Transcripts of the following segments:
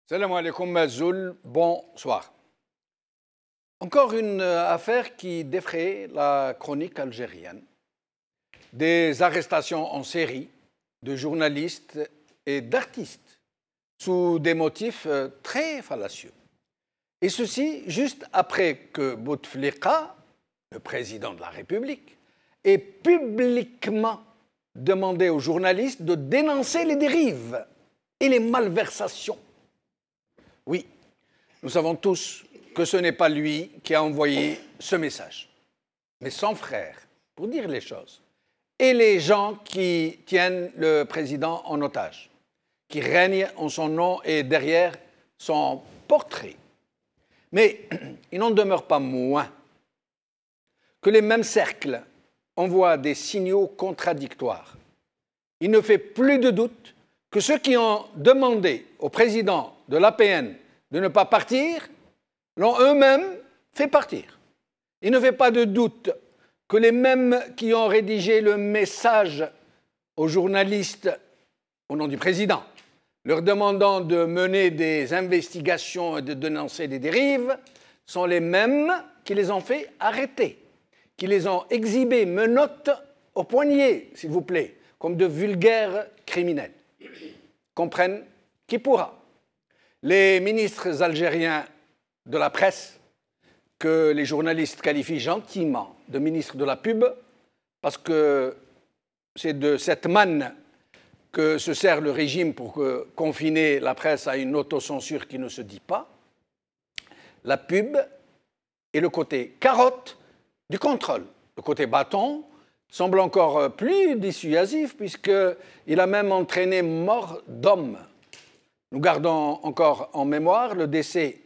Salam alaikum Mazoul, bonsoir. Encore une affaire qui défraie la chronique algérienne. Des arrestations en série de journalistes et d'artistes sous des motifs très fallacieux. Et ceci juste après que Bouteflika, le président de la République, ait publiquement demandé aux journalistes de dénoncer les dérives et les malversations. Oui, nous savons tous que ce n'est pas lui qui a envoyé ce message, mais son frère, pour dire les choses, et les gens qui tiennent le président en otage, qui règnent en son nom et derrière son portrait. Mais il n'en demeure pas moins que les mêmes cercles envoient des signaux contradictoires. Il ne fait plus de doute que ceux qui ont demandé au président de l'APN de ne pas partir l'ont eux-mêmes fait partir. Il ne fait pas de doute que les mêmes qui ont rédigé le message aux journalistes au nom du président, leur demandant de mener des investigations et de dénoncer des dérives, sont les mêmes qui les ont fait arrêter, qui les ont exhibés menottes au poignet, s'il vous plaît, comme de vulgaires criminels. Comprenne qui pourra. Les ministres algériens de la presse, que les journalistes qualifient gentiment de ministres de la pub, parce que c'est de cette manne que se sert le régime pour confiner la presse à une autocensure qui ne se dit pas. La pub est le côté carotte du contrôle. Le côté bâton semble encore plus dissuasif puisqu'il a même entraîné mort d'hommes. Nous gardons encore en mémoire le décès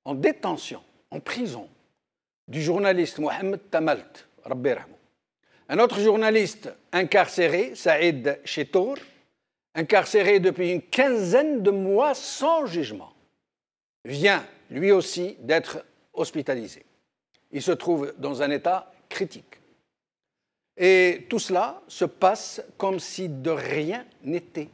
en détention, en prison, du journaliste Mohamed Tamalt, Rabbi Rahmou. Un autre journaliste incarcéré, Saïd Chetour, incarcéré depuis une quinzaine de mois sans jugement, vient lui aussi d'être hospitalisé. Il se trouve dans un état critique. Et tout cela se passe comme si de rien n'était,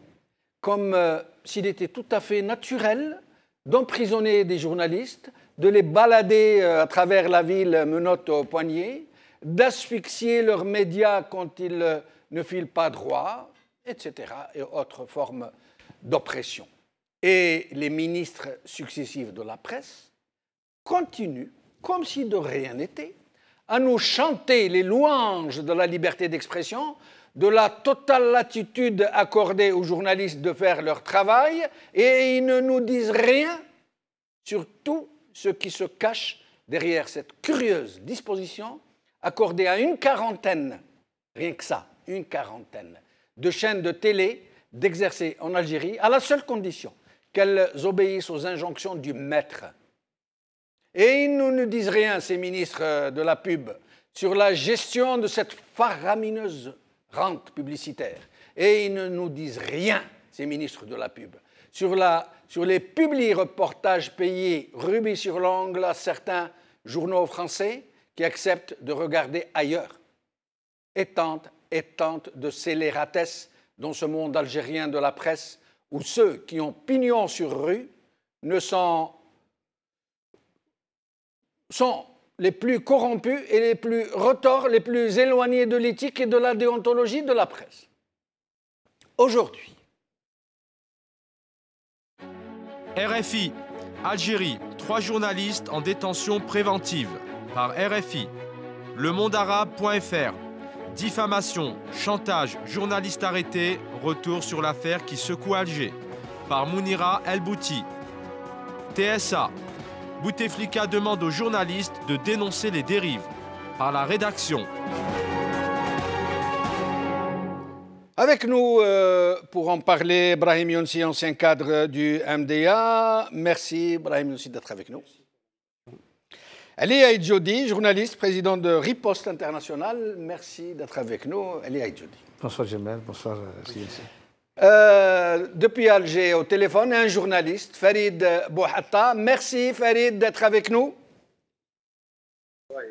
comme s'il était tout à fait naturel d'emprisonner des journalistes, de les balader à travers la ville menottes au poignet, d'asphyxier leurs médias quand ils ne filent pas droit, etc., et autres formes d'oppression. Et les ministres successifs de la presse continuent, comme si de rien n'était, à nous chanter les louanges de la liberté d'expression, de la totale latitude accordée aux journalistes de faire leur travail, et ils ne nous disent rien sur tout ce qui se cache derrière cette curieuse disposition accordée à une quarantaine, rien que ça, une quarantaine, de chaînes de télé d'exercer en Algérie à la seule condition qu'elles obéissent aux injonctions du maître. Et ils ne nous disent rien, ces ministres de la pub, sur la gestion de cette faramineuse rente publicitaire. Et ils ne nous disent rien, ces ministres de la pub, sur les publi-reportages payés rubis sur l'ongle à certains journaux français qui acceptent de regarder ailleurs et tentent de scélératesse dans ce monde algérien de la presse où ceux qui ont pignon sur rue sont les plus corrompus et les plus retors, les plus éloignés de l'éthique et de la déontologie de la presse. Aujourd'hui, RFI, Algérie, 3 journalistes en détention préventive par RFI. Lemondearabe.fr. Diffamation, chantage, journaliste arrêté, retour sur l'affaire qui secoue Alger par Mounira El Bouti. TSA. Bouteflika demande aux journalistes de dénoncer les dérives par la rédaction. Avec nous pour en parler, Brahim Younsi, ancien cadre du MDA. Merci Brahim Younsi d'être avec nous. Ali Aïdjodi, journaliste, président de Riposte International. Merci d'être avec nous. Ali Aïdjodi. Bonsoir Jamel, bonsoir Sidi. Depuis Alger au téléphone, un journaliste, Farid Bouhatta. Merci Farid d'être avec nous. Oui.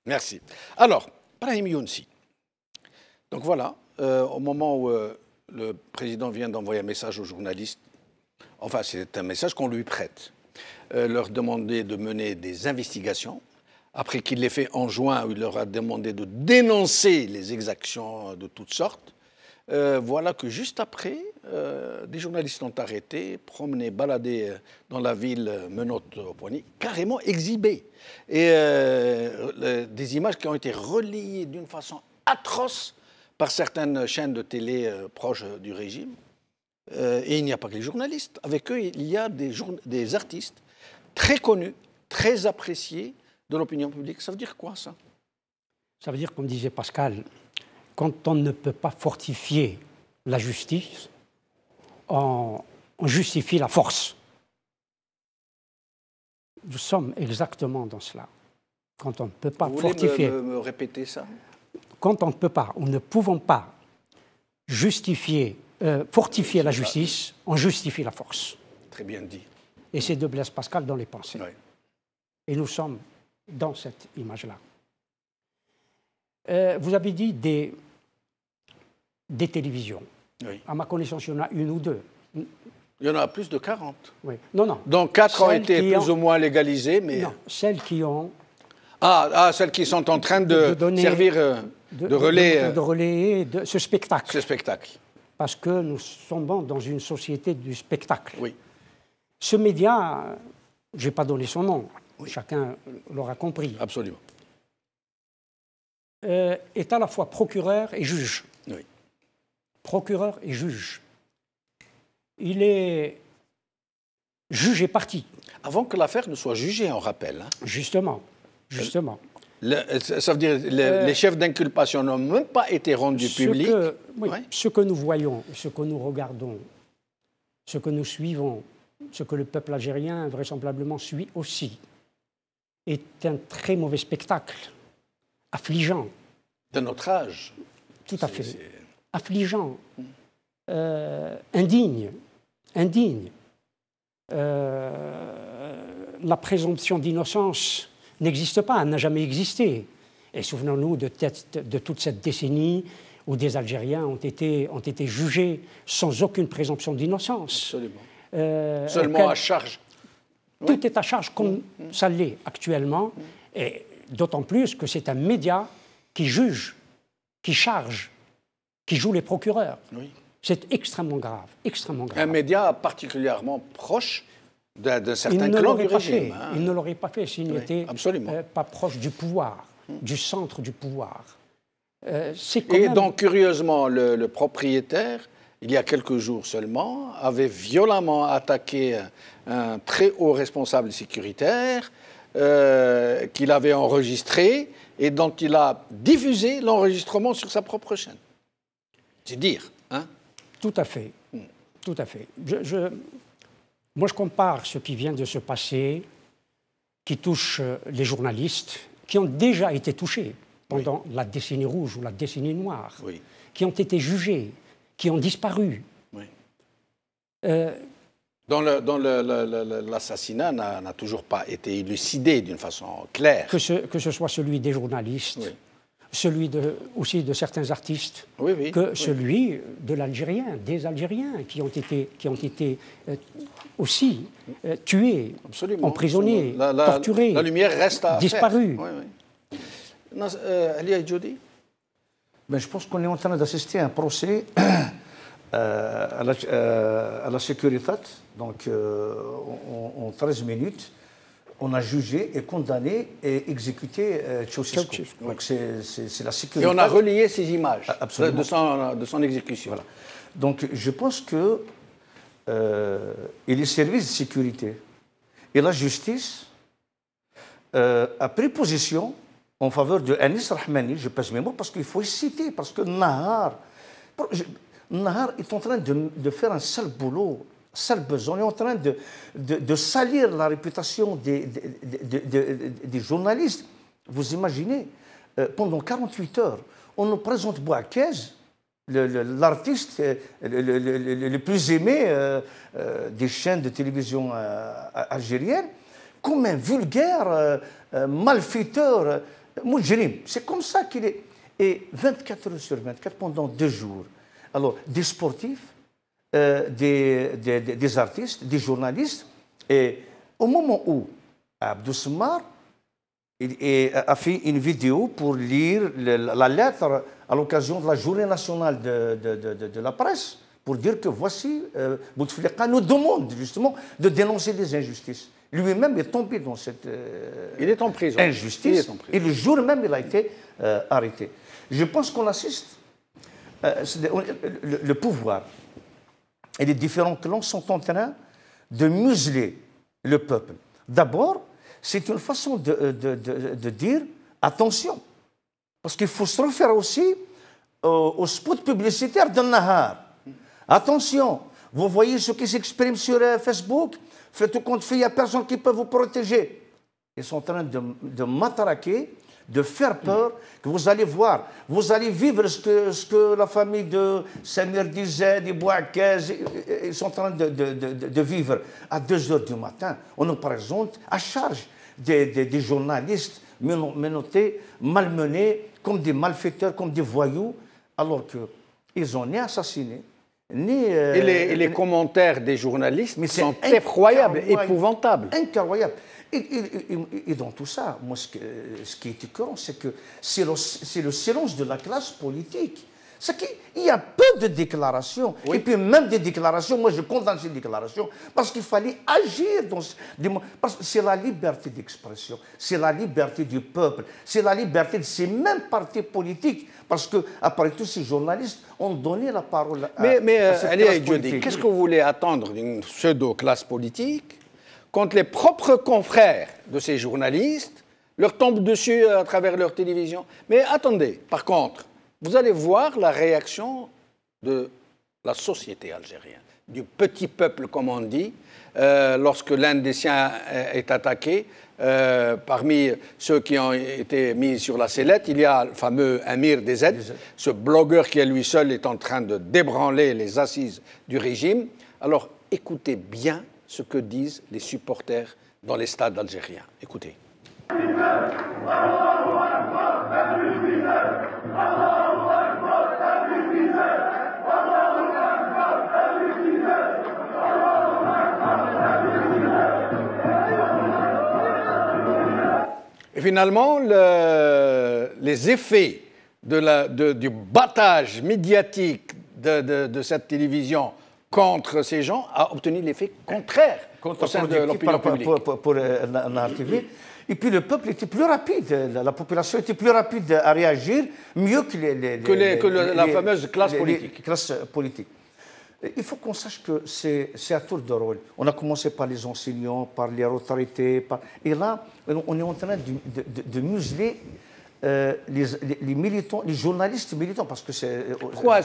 Merci. Alors, Brahim Younsi. Donc voilà, au moment où le président vient d'envoyer un message aux journalistes enfin c'est un message qu'on lui prête, leur demander de mener des investigations. Après qu'il l'ait fait en juin, où il leur a demandé de dénoncer les exactions de toutes sortes. Voilà que juste après, des journalistes sont arrêtés, promenés, baladés dans la ville, menottes au poignet, carrément exhibés. Et des images qui ont été relayées d'une façon atroce par certaines chaînes de télé proches du régime. Et il n'y a pas que les journalistes. Avec eux, il y a des artistes très connus, très appréciés de l'opinion publique. Ça veut dire quoi, ça? Ça veut dire, comme disait Pascal, quand on ne peut pas fortifier la justice, on justifie la force. Nous sommes exactement dans cela. Quand on ne peut pas fortifier... Vous voulez me répéter ça? Quand on ne peut pas, ou ne pouvons pas justifier, fortifier la justice, on justifie la force. Très bien dit. Et c'est de Blaise Pascal dans les pensées. Oui. Et nous sommes dans cette image-là. Vous avez dit des télévisions. Oui. À ma connaissance, il y en a une ou deux. Il y en a plus de 40. Oui. Non. Donc 4 ont été plus ou moins légalisées, mais... Non, celles qui ont... celles qui sont en train de servir de relais... De relayer ce spectacle. Ce spectacle. Parce que nous sommes dans une société du spectacle. Oui. Ce média, je n'ai pas donné son nom, oui. Chacun l'aura compris. Absolument. Est à la fois procureur et juge. Oui. Procureur et juge. Il est juge et partie. Avant que l'affaire ne soit jugée, on rappelle. Hein. Justement. Ça veut dire que les chefs d'inculpation n'ont même pas été rendus publics. Ce que nous voyons, ce que nous regardons, ce que nous suivons, ce que le peuple algérien vraisemblablement suit aussi, est un très mauvais spectacle, affligeant. De notre âge. Tout à fait. Affligeant, indigne. La présomption d'innocence n'existe pas, elle n'a jamais existé. Et souvenons-nous de toute cette décennie où des Algériens ont été jugés sans aucune présomption d'innocence. Absolument. Seulement à charge. Tout est à charge comme ça l'est actuellement, et d'autant plus que c'est un média qui juge, qui charge, qui joue les procureurs. Oui. C'est extrêmement grave, extrêmement grave. Un média particulièrement proche d'un certain clan du régime. Il ne l'aurait pas fait s'il n'était pas proche du pouvoir, du centre du pouvoir. Donc, curieusement, le propriétaire, il y a quelques jours seulement, avait violemment attaqué un très haut responsable sécuritaire qu'il avait enregistré et dont il a diffusé l'enregistrement sur sa propre chaîne. C'est dire, hein? Tout à fait. Tout à fait. Moi, je compare ce qui vient de se passer, qui touche les journalistes, qui ont déjà été touchés pendant la décennie rouge ou la décennie noire, qui ont été jugés, qui ont disparu. Oui. Dont l'assassinat n'a toujours pas été élucidé d'une façon claire. Que ce soit celui des journalistes, celui aussi de certains artistes, celui de l'Algérien, des Algériens qui ont été aussi tués, emprisonnés, torturés, la lumière reste à disparus. Ali Aïdjoudi? Je pense qu'on est en train d'assister à un procès à la Securitat. Donc, en 13 minutes, on a jugé et condamné et exécuté Ceausescu. Donc, c'est la Securitat. Et on a relayé ces images de son exécution. Voilà. Donc, je pense que et les services de sécurité et la justice a pris position en faveur de Anis Rahmani, je pèse mes mots, parce qu'il faut le citer, parce que Nahar est en train de faire un sale boulot, sale besoin, il est en train de salir la réputation des journalistes. Vous imaginez, pendant 48 heures, on nous présente Bouakéz, l'artiste le plus aimé des chaînes de télévision algériennes, comme un vulgaire malfaiteur, moujrim. C'est comme ça qu'il est. Et 24 heures sur 24, pendant 2 jours. Alors, des sportifs, des artistes, des journalistes. Et au moment où Abdou Semmar a fait une vidéo pour lire la lettre à l'occasion de la journée nationale de la presse, pour dire que voici, Bouteflika nous demande justement de dénoncer des injustices. Lui-même est tombé dans cette il est en prison. injustice, et le jour même, il a été arrêté. Je pense qu'on assiste, le pouvoir et les différents clans sont en train de museler le peuple. D'abord, c'est une façon de dire attention, parce qu'il faut se refaire aussi au spot publicitaire de Nahar. Attention, vous voyez ce qui s'exprime sur Facebook, faites compte, il n'y a personne qui peut vous protéger. Ils sont en train de matraquer, de faire peur, que vous allez voir, vous allez vivre ce que la famille de Samir disait, des Bouakez, ils sont en train de vivre. À 2 h du matin, on nous présente à charge des journalistes menottés, malmenés, comme des malfaiteurs, comme des voyous, alors qu'ils ont ni assassiné, ni... et les commentaires des journalistes sont effroyables, épouvantables. Incroyables. Et dans tout ça, moi, ce qui est écœurant, c'est que c'est le silence de la classe politique. C'est qu'il y a peu de déclarations. Oui. Et puis même des déclarations, moi je condamne ces déclarations parce qu'il fallait agir. Parce que c'est la liberté d'expression, c'est la liberté du peuple, c'est la liberté de ces mêmes partis politiques. Parce que, après tout, ces journalistes ont donné la parole à cette classe politique. Qu'est-ce que vous voulez attendre d'une pseudo-classe politique quand les propres confrères de ces journalistes leur tombent dessus à travers leur télévision? Mais attendez, par contre, vous allez voir la réaction de la société algérienne, du petit peuple, comme on dit, lorsque l'un des siens est attaqué. Parmi ceux qui ont été mis sur la sellette, il y a le fameux Amir Dezed, ce blogueur qui, à lui seul, est en train de débranler les assises du régime. Alors, écoutez bien ce que disent les supporters dans les stades algériens. Écoutez. Et finalement, les effets du battage médiatique de cette télévision contre ces gens a obtenu l'effet contraire au sein de l'opinion publique. Pour la TV. Et puis le peuple était plus rapide, la population était plus rapide à réagir, mieux que la fameuse classe politique. Il faut qu'on sache que c'est à tour de rôle. On a commencé par les enseignants, par les retraités, et là, on est en train de museler les militants, les journalistes militants, parce que c'est... Pourquoi?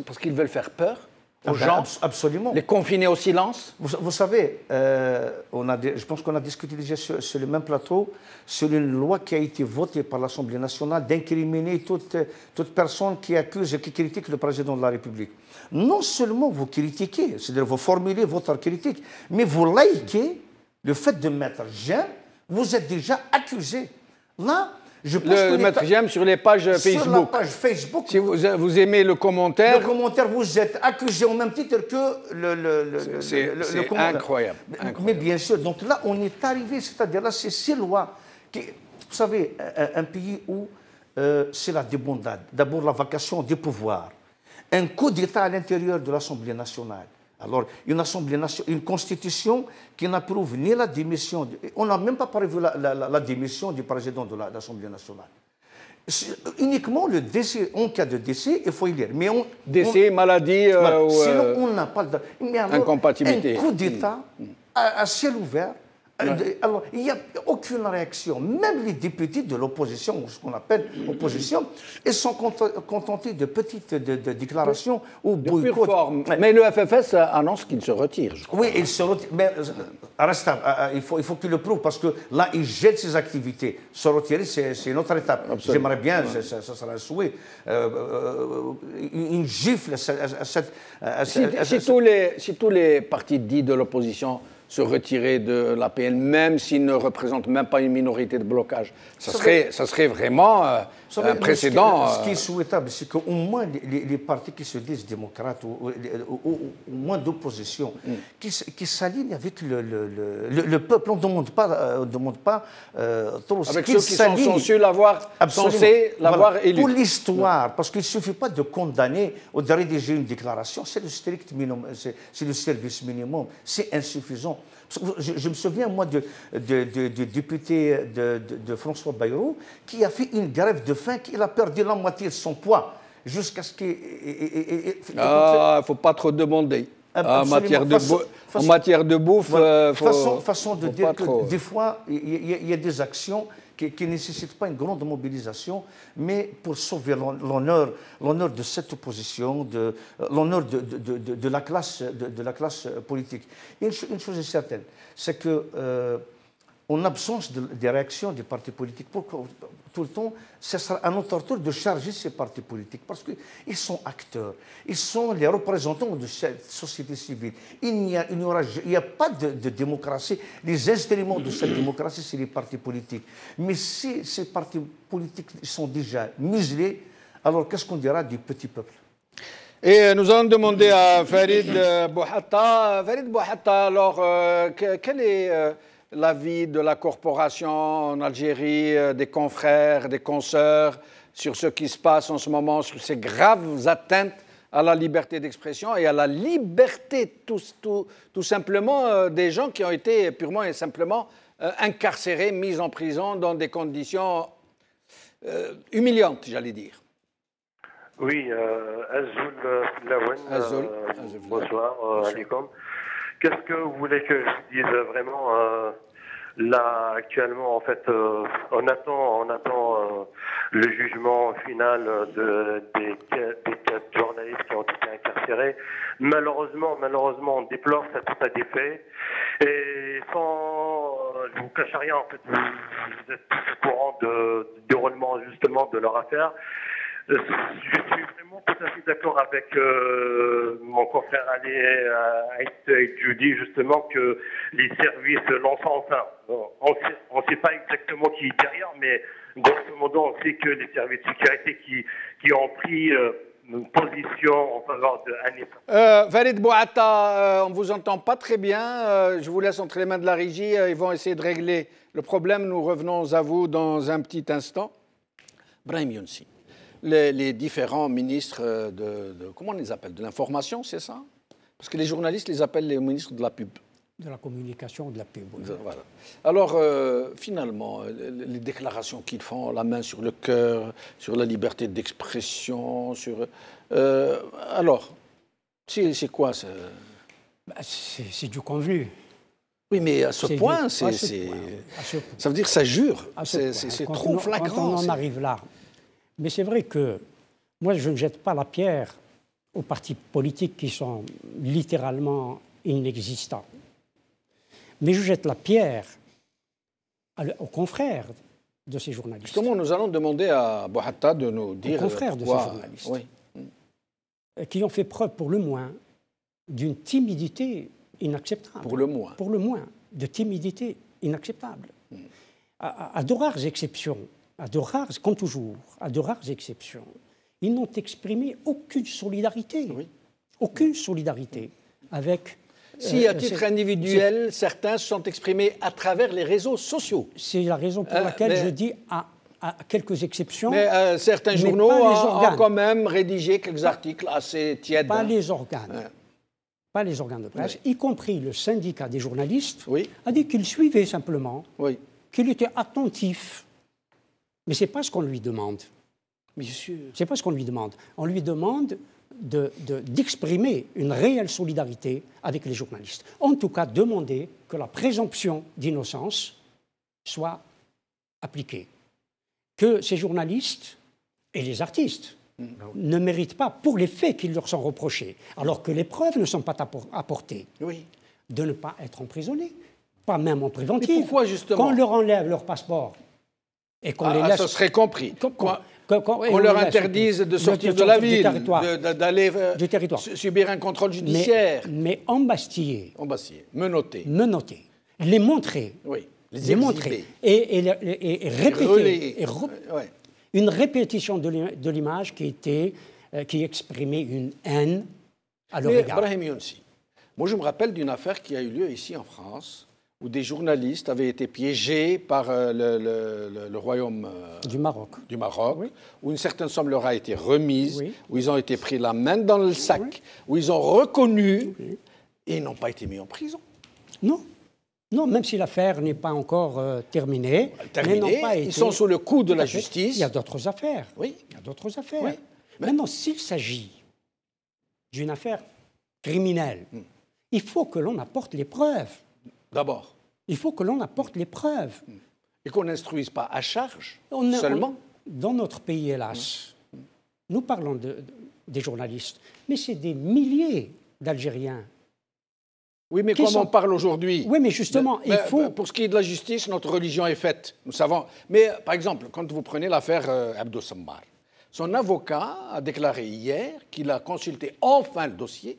Parce qu'ils veulent faire peur aux gens, absolument. Les confiner au silence. Vous savez, je pense qu'on a discuté déjà sur le même plateau sur une loi qui a été votée par l'Assemblée nationale d'incriminer toute personne qui accuse et qui critique le président de la République. Non seulement vous critiquez, c'est-à-dire vous formulez votre critique, mais vous likez le fait de mettre j'aime, vous êtes déjà accusé. Là, je pense le mettre j'aime sur les pages Facebook. Sur la page Facebook. Si vous aimez le commentaire. Le commentaire, vous êtes accusé au même titre que c'est incroyable. Mais bien sûr, donc là, on est arrivé, c'est-à-dire là, c'est ces lois qui, vous savez, un pays où c'est la débandade, d'abord la vacation des pouvoirs, un coup d'État à l'intérieur de l'Assemblée nationale. Alors, une constitution qui n'approuve ni la démission, on n'a même pas prévu la démission du président de l'Assemblée nationale. Uniquement le décès, en cas de décès, il faut y lire. Décès, maladie, sinon on n'a pas de... Mais alors, incompatibilité. Un coup d'État à ciel ouvert. Alors, il n'y a aucune réaction. Même les députés de l'opposition, ou ce qu'on appelle opposition, ils sont contentés de petites déclarations ou boycott. Mais le FFS annonce qu'il se retire, je crois. Oui, il se retire. Mais il faut qu'il le prouve, parce que là, il jette ses activités. Se retirer, c'est une autre étape. J'aimerais bien, ça sera un souhait, une gifle. Si tous les partis dits de l'opposition se retirer de l'APN, même s'ils ne représentent même pas une minorité de blocage. Ça serait vraiment un précédent. Ce qui est souhaitable, c'est qu'au moins les partis qui se disent démocrates, ou au moins d'opposition, qui s'alignent avec le peuple. On ne demande pas trop. Avec ceux qui sont censés l'avoir élu. Pour l'histoire, parce qu'il ne suffit pas de condamner ou de rédiger une déclaration, c'est le strict minimum, c'est le service minimum, c'est insuffisant. Je me souviens, moi, du député de François Bayrou qui a fait une grève de faim, qu'il a perdu la moitié de son poids jusqu'à ce qu'il... Il ne faut pas trop demander. En matière de bouffe, façon de dire que des fois, il y a des actions qui ne nécessitent pas une grande mobilisation, mais pour sauver l'honneur de cette opposition, l'honneur de la classe politique. Une chose est certaine, c'est que en absence des réactions des partis politiques, tout le temps, ce sera à notre tour de charger ces partis politiques, parce qu'ils sont acteurs, ils sont les représentants de cette société civile. Il n'y a pas de démocratie. Les instruments de cette démocratie, c'est les partis politiques. Mais si ces partis politiques sont déjà muselés, alors qu'est-ce qu'on dira du petit peuple? Et nous allons demander à Farid Bouhatta. Farid Bouhatta, alors, quel est l'avis de la corporation en Algérie, des confrères, des consoeurs, sur ce qui se passe en ce moment, sur ces graves atteintes à la liberté d'expression et à la liberté tout simplement des gens qui ont été purement et simplement incarcérés, mis en prison dans des conditions humiliantes, j'allais dire. Oui, Azoul Lawen, bonsoir, alaikum. Qu'est-ce que vous voulez que je dise vraiment là actuellement? En fait, on attend le jugement final des 4 journalistes qui ont été incarcérés. Malheureusement, on déplore cet état des faits. Et je vous cache rien, en fait, vous êtes tous au courant du déroulement justement de leur affaire. Je suis vraiment tout à fait d'accord avec mon confrère Ali et Judy, justement, que les services l'enfant, enfin, on ne sait pas exactement qui est derrière, mais grosso modo, on sait que les services de sécurité qui ont pris une position en faveur de Hanif. Farid Bouhatta, on ne vous entend pas très bien. Je vous laisse entre les mains de la régie. Ils vont essayer de régler le problème. Nous revenons à vous dans un petit instant. Brahim Younsi. Les différents ministres comment on les appelle? De l'information, c'est ça? Parce que les journalistes les appellent les ministres de la pub. De la communication, de la pub. Oui. Voilà. Alors, finalement, les déclarations qu'ils font, la main sur le cœur, sur la liberté d'expression, alors, c'est quoi ça? C'est du convenu. Oui, mais à ce point, ça veut dire que ça jure. C'est trop flagrant. Quand on en arrive là. Mais c'est vrai que moi, je ne jette pas la pierre aux partis politiques qui sont littéralement inexistants. Mais je jette la pierre aux confrères de ces journalistes. Justement, nous allons demander à Bouhatta de nous dire... Aux confrères de ces journalistes. Oui. Qui ont fait preuve, pour le moins, d'une timidité inacceptable. Pour le moins. Pour le moins, de timidité inacceptable. À de rares exceptions, comme toujours, à de rares exceptions, ils n'ont exprimé aucune solidarité. Oui. Aucune solidarité avec... Si, à titre individuel, certains se sont exprimés à travers les réseaux sociaux. C'est la raison pour laquelle je dis à quelques exceptions. Mais certains journaux ont quand même rédigé quelques articles assez tièdes. Pas les organes. Pas les organes de presse, y compris le syndicat des journalistes, a dit qu'il suivait simplement, qu'il était attentif. Mais ce n'est pas ce qu'on lui demande. Monsieur. Ce n'est pas ce qu'on lui demande. On lui demande d'exprimer une réelle solidarité avec les journalistes. En tout cas, demander que la présomption d'innocence soit appliquée. Que ces journalistes et les artistes ne méritent pas, pour les faits qui leur sont reprochés, alors que les preuves ne sont pas apportées, de ne pas être emprisonnés, pas même en préventif. Mais pourquoi justement? Qu'on leur enlève leur passeport et qu'on les laisse... Ça serait compris. Qu'on leur interdise de sortir de la ville, d'aller subir un contrôle judiciaire. Mais embastiller. Menotter. Les montrer. Oui. Les montrer. Et répéter. une répétition de l'image qui exprimait une haine à leur égard. Brahim Younsi, moi je me rappelle d'une affaire qui a eu lieu ici en France, où des journalistes avaient été piégés par le royaume du Maroc, oui. Où une certaine somme leur a été remise, oui. Où ils ont été pris la main dans le sac, oui. Où ils ont reconnu, oui. Et ils n'ont pas été mis en prison. Non. Non, même si l'affaire n'est pas encore terminée. Ils sont sous le coup de la justice. Il y a d'autres affaires. Oui. Il y a d'autres affaires. Oui. Maintenant, s'il s'agit d'une affaire criminelle, il faut que l'on apporte les preuves. D'abord. Il faut que l'on apporte les preuves. Et qu'on n'instruise pas à charge seulement. Dans notre pays, hélas, nous parlons des journalistes, mais c'est des milliers d'Algériens. Oui, mais comme on parle aujourd'hui... Oui, mais justement, il faut... Pour ce qui est de la justice, notre religion est faite. Nous savons... Mais, par exemple, quand vous prenez l'affaire Abdou Sammar, son avocat a déclaré hier qu'il a consulté enfin le dossier,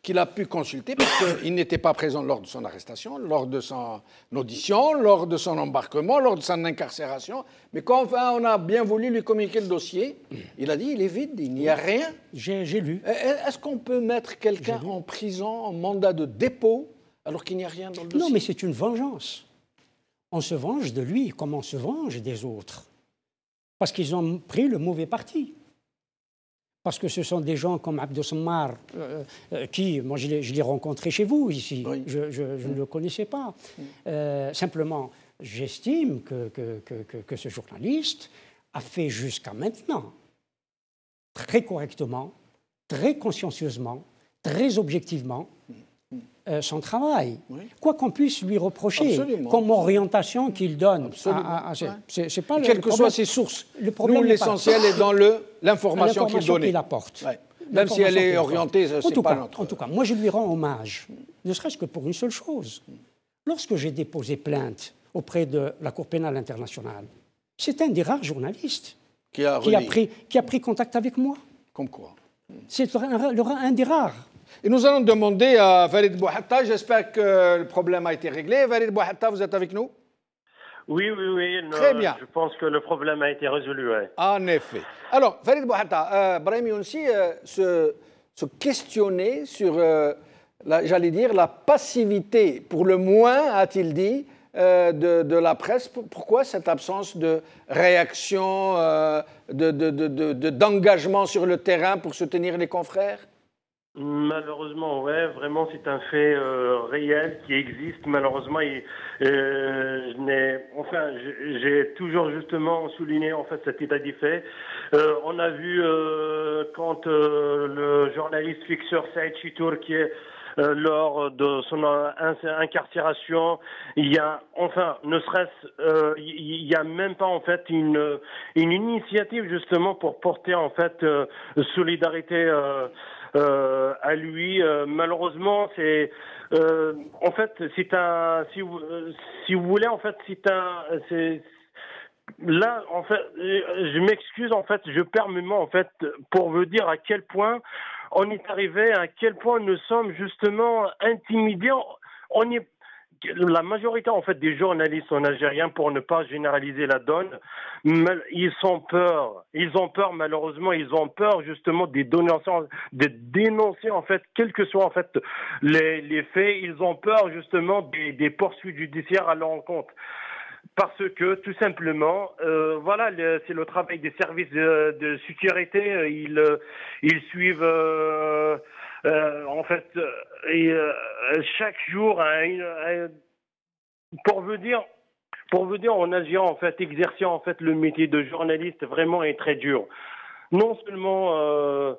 qu'il a pu consulter parce qu'il n'était pas présent lors de son arrestation, lors de son audition, lors de son embarquement, lors de son incarcération. Mais quand enfin on a bien voulu lui communiquer le dossier, il a dit il est vide, il n'y a rien. J'ai lu. Est-ce qu'on peut mettre quelqu'un en prison, en mandat de dépôt, alors qu'il n'y a rien dans le dossier? Non, mais c'est une vengeance. On se venge de lui comme on se venge des autres. Parce qu'ils ont pris le mauvais parti. Parce que ce sont des gens comme Abdou Sammar, qui, moi je l'ai rencontré chez vous ici, oui. je ne le connaissais pas. Simplement, j'estime que ce journaliste a fait jusqu'à maintenant, très correctement, très consciencieusement, très objectivement, son travail. Oui. Quoi qu'on puisse lui reprocher, absolument, comme orientation qu'il donne. C'est pas quelles que soient ses sources. Nous, l'essentiel est dans l'information qu'il donne. Qu'il apporte. Ouais. Même si elle est orientée, c'est pas notre... En tout cas, moi je lui rends hommage, ne serait-ce que pour une seule chose. Lorsque j'ai déposé plainte auprès de la Cour pénale internationale, c'est un des rares journalistes qui a pris contact avec moi. Comme quoi? C'est un des rares. Et nous allons demander à Farid Bouhatta, j'espère que le problème a été réglé. Farid Bouhatta, vous êtes avec nous? Oui. Très bien. Je pense que le problème a été résolu, oui. En effet. Alors, Farid Bouhatta, Brahim Younsi se questionnait sur, j'allais dire, la passivité, pour le moins, a-t-il dit, de la presse. Pourquoi cette absence de réaction, d'engagement sur le terrain pour soutenir les confrères? Malheureusement, ouais, vraiment, c'est un fait réel qui existe. Malheureusement, j'ai toujours justement souligné en fait cet état des faits. On a vu quand le journaliste fixeur Saïd Chitour, qui est lors de son incarcération, il y a il y a même pas en fait une initiative justement pour porter en fait solidarité à lui. Malheureusement, c'est en fait c'est un si vous voulez en fait c'est là en fait je m'excuse en fait, je perds mes mots en fait pour vous dire à quel point on est arrivé, à quel point nous sommes justement intimidés. On est la majorité en fait des journalistes en algérien, pour ne pas généraliser la donne, ils ont peur malheureusement, ils ont peur justement de dénoncer en fait, quels que soient en fait les faits, ils ont peur justement des poursuites judiciaires à leur encontre. Parce que, tout simplement, voilà, c'est le travail des services de sécurité. Ils suivent, en fait, chaque jour, pour vous dire, en Algérie, en fait, exercer en fait le métier de journaliste vraiment est très dur. Non seulement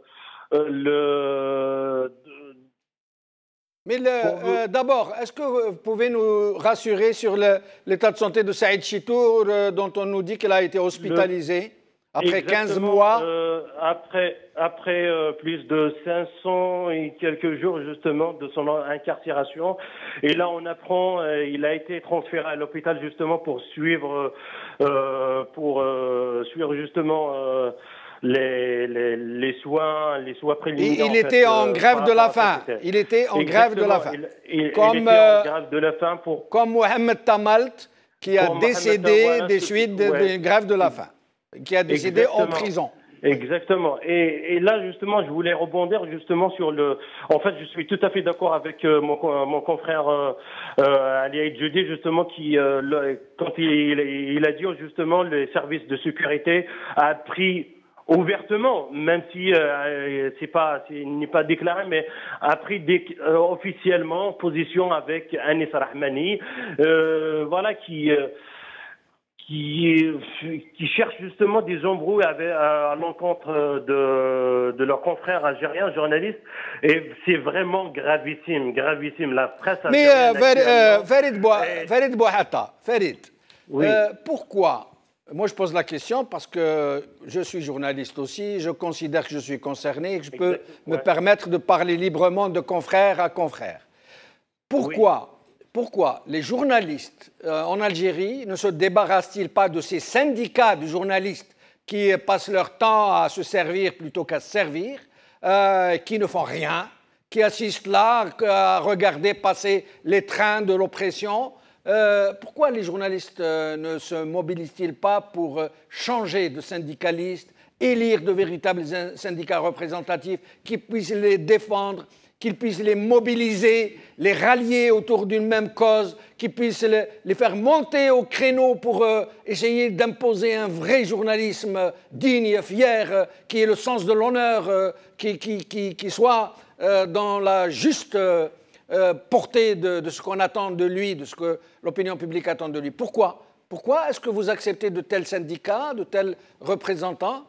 Mais d'abord, est-ce que vous pouvez nous rassurer sur l'état de santé de Saïd Chitour, dont on nous dit qu'il a été hospitalisé après 15 mois Après plus de 500 et quelques jours justement de son incarcération. Et là, on apprend, il a été transféré à l'hôpital justement pour suivre justement les soins préliminaires. Il était en grève de la faim. Il était en grève de la faim. Il était en grève de la faim comme Mohamed Tamalt, qui a décédé des suites d'une grève de la faim. qui a décédé en prison. Exactement. Et là, justement, je voulais rebondir justement sur le... En fait, je suis tout à fait d'accord avec mon confrère Ali Aïdjoudi, justement, qui, quand il a dit justement, les services de sécurité a pris ouvertement, même si il n'est pas déclaré, mais a pris officiellement position avec Anis Rahmani, voilà, qui cherchent justement des embrouilles à l'encontre de leurs confrères algériens, journalistes, et c'est vraiment gravissime, gravissime. La presse algérienne... Mais Farid Bouhata, oui. Pourquoi? Moi, je pose la question parce que je suis journaliste aussi, je considère que je suis concerné et que je peux me permettre de parler librement de confrère à confrère. Pourquoi les journalistes en Algérie ne se débarrassent-ils pas de ces syndicats de journalistes qui passent leur temps à se servir plutôt qu'à se servir, qui ne font rien, qui assistent là à regarder passer les trains de l'oppression? Pourquoi les journalistes ne se mobilisent-ils pas pour changer de syndicalistes, élire de véritables syndicats représentatifs qui puissent les défendre, qu'ils puissent les mobiliser, les rallier autour d'une même cause, qu'ils puissent les faire monter au créneau pour essayer d'imposer un vrai journalisme digne, fier, qui ait le sens de l'honneur, qui soit dans la juste portée de ce qu'on attend de lui, de ce que l'opinion publique attend de lui. Pourquoi est-ce que vous acceptez de tels syndicats, de tels représentants?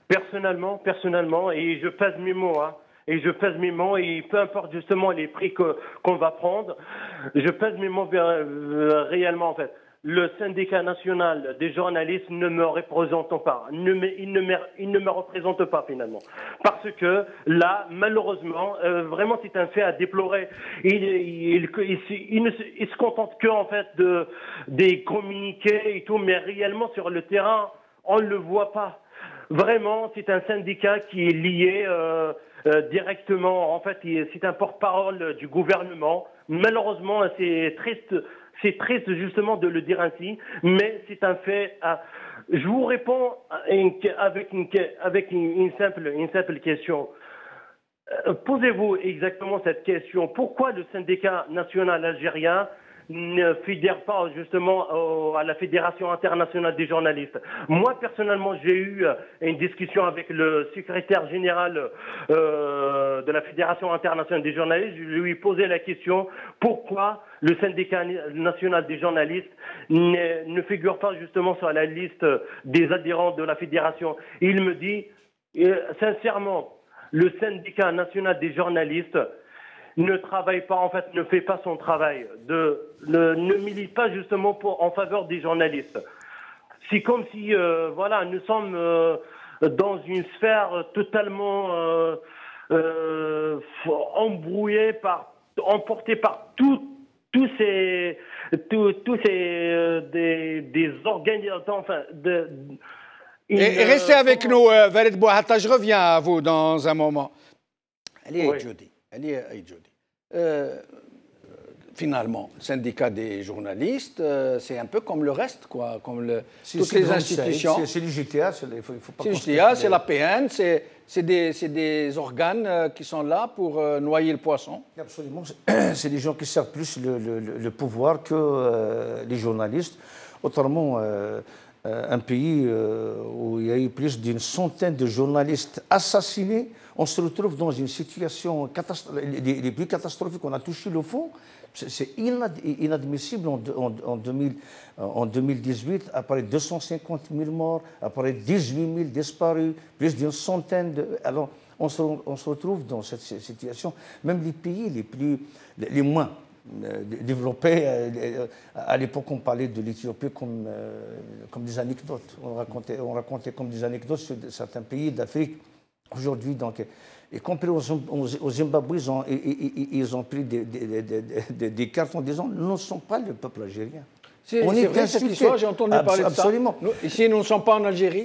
Personnellement, et je pèse mes mots, et je pèse mes mots, et peu importe justement les prix qu'on va prendre, je pèse mes mots réellement en fait. Le syndicat national des journalistes ne me représente pas. Il ne me représente pas finalement. Parce que là, malheureusement, vraiment c'est un fait à déplorer. Il se contente que en fait des communiqués et tout, mais réellement sur le terrain, on ne le voit pas. Vraiment, c'est un syndicat qui est lié directement. En fait, c'est un porte-parole du gouvernement. Malheureusement, c'est triste. C'est triste justement de le dire ainsi, mais c'est un fait. Je vous réponds avec une simple question. Posez-vous exactement cette question. Pourquoi le syndicat national algérien ne fédère pas justement à la Fédération internationale des journalistes? Moi, personnellement, j'ai eu une discussion avec le secrétaire général de la Fédération internationale des journalistes. Je lui ai posé la question pourquoi le syndicat national des journalistes ne figure pas justement sur la liste des adhérents de la fédération. Et il me dit, sincèrement, le syndicat national des journalistes ne travaille pas, en fait, ne fait pas son travail, ne milite pas justement en faveur des journalistes. C'est comme si, voilà, nous sommes dans une sphère totalement embrouillée, emportée par tous ces des organisateurs, enfin, et restez avec nous, Farid Bouhata, je reviens à vous dans un moment. Ali Aïdjoudi. Finalement, le syndicat des journalistes, c'est un peu comme le reste, quoi, comme toutes les institutions. C'est le GTA, il faut pas. C'est le GTA, c'est la PN, c'est des organes qui sont là pour noyer le poisson. Absolument, c'est des gens qui servent plus le pouvoir que les journalistes. Autrement, un pays où il y a eu plus d'une centaine de journalistes assassinés, on se retrouve dans une situation les plus catastrophiques. On a touché le fond. C'est inadmissible en 2018, après 250 000 morts, après 18 000 disparus, plus d'une centaine de... Alors, on se retrouve dans cette situation. Même les pays les moins développés, à l'époque, on parlait de l'Éthiopie comme des anecdotes. On racontait comme des anecdotes sur certains pays d'Afrique. Aujourd'hui, donc, y compris au Zimbabwe, ils ont pris des cartes en disant « nous ne sommes pas le peuple algérien ». C'est vrai cette histoire, j'ai entendu parler de ça. Absolument. Ici, nous ne sommes pas en Algérie.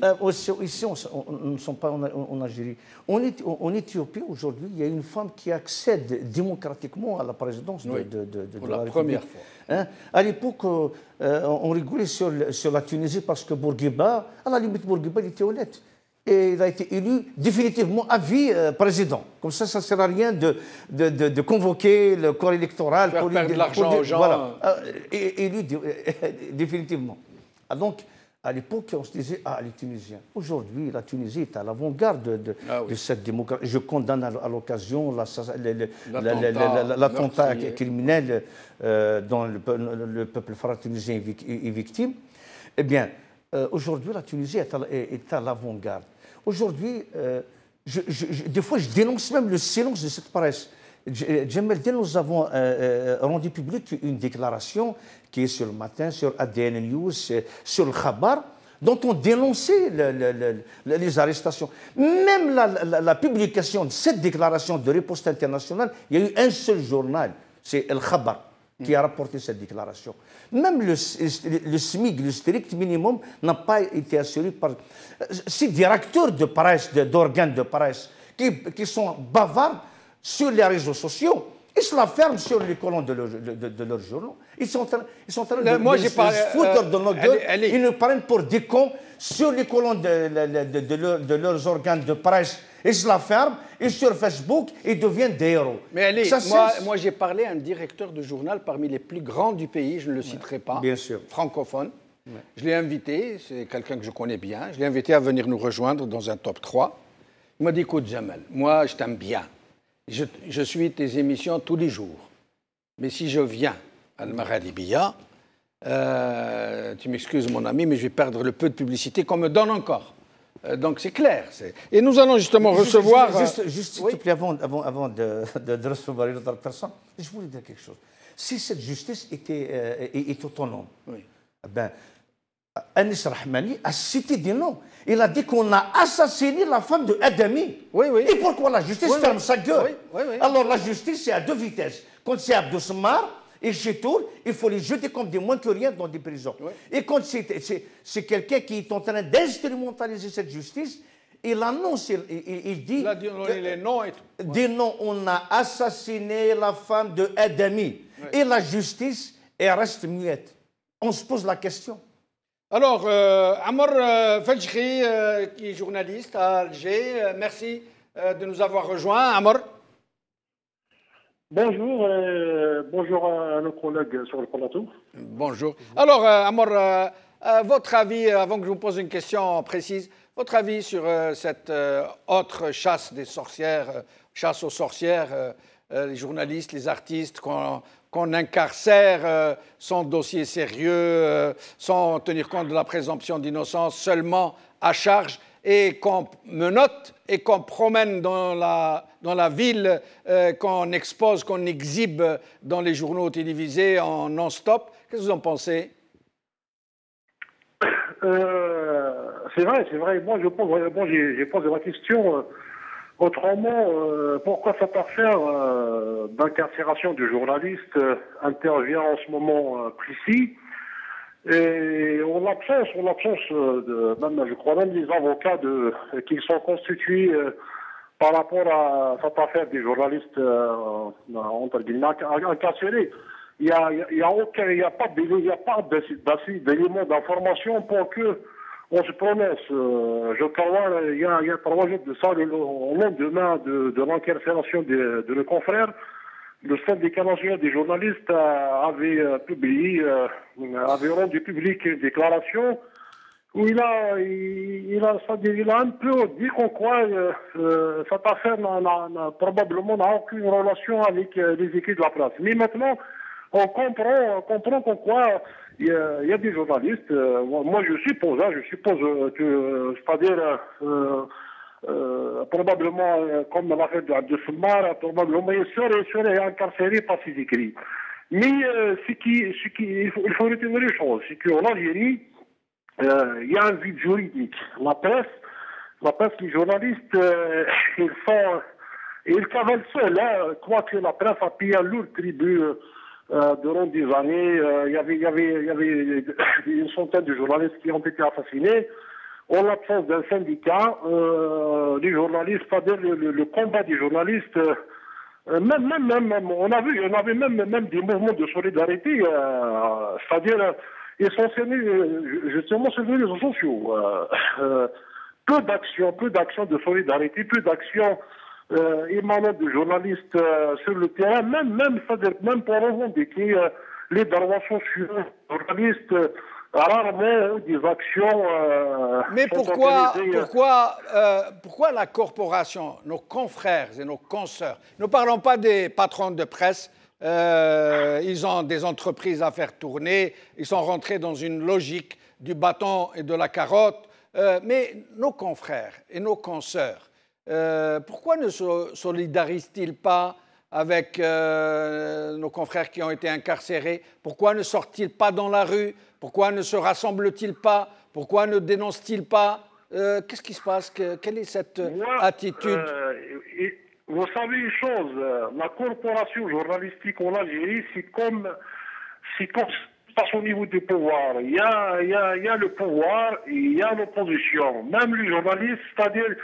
Ici, nous ne sommes pas en Algérie. En Éthiopie, aujourd'hui, il y a une femme qui accède démocratiquement à la présidence de la République. Première fois. Hein? À l'époque, on rigolait sur la Tunisie parce que Bourguiba, à la limite, Bourguiba, il était honnête. Et il a été élu définitivement à vie président. Comme ça ne sert à rien de convoquer le corps électoral. Faire perdre de l'argent aux gens. Voilà, élu définitivement. Donc, à l'époque, on se disait, les Tunisiens. Aujourd'hui, la Tunisie est à l'avant-garde de cette démocratie. Je condamne à l'occasion l'attentat criminel dont le peuple tunisien est victime. Eh bien, aujourd'hui, la Tunisie est à l'avant-garde. Aujourd'hui, des fois, je dénonce même le silence de cette presse. Djemel, nous avons rendu public une déclaration qui est sur le matin, sur ADN News, sur le Khabar, dont on dénonçait les arrestations. Même la publication de cette déclaration de riposte internationale, il y a eu un seul journal, c'est El Khabar, qui a rapporté cette déclaration. Même le SMIC, le strict minimum, n'a pas été assuré par ces directeurs de presse, d'organes de presse, qui sont bavards sur les réseaux sociaux. Ils se la ferment sur les colonnes de leurs journaux. Ils sont en train de se foutre de nos gueules. Ils nous prennent pour des cons sur les colonnes de leurs organes de presse. Ils se la ferment, et sur Facebook, ils deviennent des héros. Mais allez, moi j'ai parlé à un directeur de journal parmi les plus grands du pays, je ne le citerai pas, bien sûr, francophone. Ouais. Je l'ai invité, c'est quelqu'un que je connais bien, je l'ai invité à venir nous rejoindre dans un top 3. Il m'a dit, écoute Djemel, moi je t'aime bien, je suis tes émissions tous les jours, mais si je viens à Al-Magharibiya, tu m'excuses mon ami, mais je vais perdre le peu de publicité qu'on me donne encore. Donc c'est clair. Et nous allons justement recevoir... Juste s'il te plaît, avant de recevoir une autre personne, je voulais dire quelque chose. Si cette justice est autonome, ben, Anis Rahmani a cité des noms. Il a dit qu'on a assassiné la femme de Adami. Et pourquoi la justice ferme sa gueule? Alors la justice, c'est à deux vitesses. Quand c'est Abdou Smaar et Chetour, il faut les jeter comme des moins que rien dans des prisons. Et quand c'est quelqu'un qui est en train d'instrumentaliser cette justice, il annonce, il dit... Il a donné les noms et tout. Des noms, on a assassiné la femme de Adami. Et la justice, elle reste muette. On se pose la question. Alors, Ammar Felchri, qui est journaliste à Alger, merci de nous avoir rejoints. Ammar. Bonjour, bonjour à nos collègues sur le plateau. Bonjour. Alors, Ammar, votre avis, avant que je vous pose une question précise, votre avis sur cette autre chasse des sorcières, chasse aux sorcières, les journalistes, les artistes, qu'on incarcère sans dossier sérieux, sans tenir compte de la présomption d'innocence, seulement à charge, et qu'on menotte et qu'on promène dans la ville, qu'on expose, qu'on exhibe dans les journaux télévisés en non-stop. Qu'est-ce que vous en pensez? C'est vrai. Moi, j'ai posé la question autrement. Pourquoi cette affaire d'incarcération du journaliste intervient en ce moment précis? Et en l'absence même, je crois même des avocats qui sont constitués par rapport à cette affaire des journalistes entre guillemets incarcérés. Il n'y a pas d'éléments d'information pour que on se prononce. Je crois il y a 3 jours de ça, au lendemain de l'incarcération de nos confrères, le syndicat national des journalistes avait rendu public une déclaration où il a un peu dit qu'en quoi cette affaire probablement n'a aucune relation avec les équipes de la presse. Mais maintenant, on comprend qu'en quoi il y a des journalistes. Moi, je suppose que, c'est-à-dire probablement comme l'affaire de Smaar, probablement il serait incarcéré par ses écrits. Mais il faut retenir une chose, c'est qu'en Algérie, il y a un vide juridique. La presse, les journalistes, ils cavalent seuls, quoique la presse a payé un lourd tribut durant des années, il y avait une centaine de journalistes qui ont été assassinés. En l'absence d'un syndicat, les journalistes, c'est-à-dire le combat des journalistes, on avait même des mouvements de solidarité, c'est-à-dire essentiellement justement sur les réseaux sociaux. Peu d'actions de solidarité, peu d'actions émanant de journalistes sur le terrain, même pour revendiquer les droits sociaux, journalistes rarement des actions. Mais pourquoi la corporation, nos confrères et nos consoeurs, ne parlons pas des patrons de presse, ils ont des entreprises à faire tourner, ils sont rentrés dans une logique du bâton et de la carotte, mais nos confrères et nos consoeurs, pourquoi ne se solidarisent-ils pas avec nos confrères qui ont été incarcérés? Pourquoi ne sortent-ils pas dans la rue? Pourquoi ne se rassemblent-ils pas? Pourquoi ne dénoncent-ils pas? Qu'est-ce qui se passe? Quelle est cette attitude? Vous savez une chose, la corporation journalistique en Algérie, c'est comme au niveau du pouvoir. Il y a le pouvoir et il y a l'opposition. Même les journalistes, c'est-à-dire,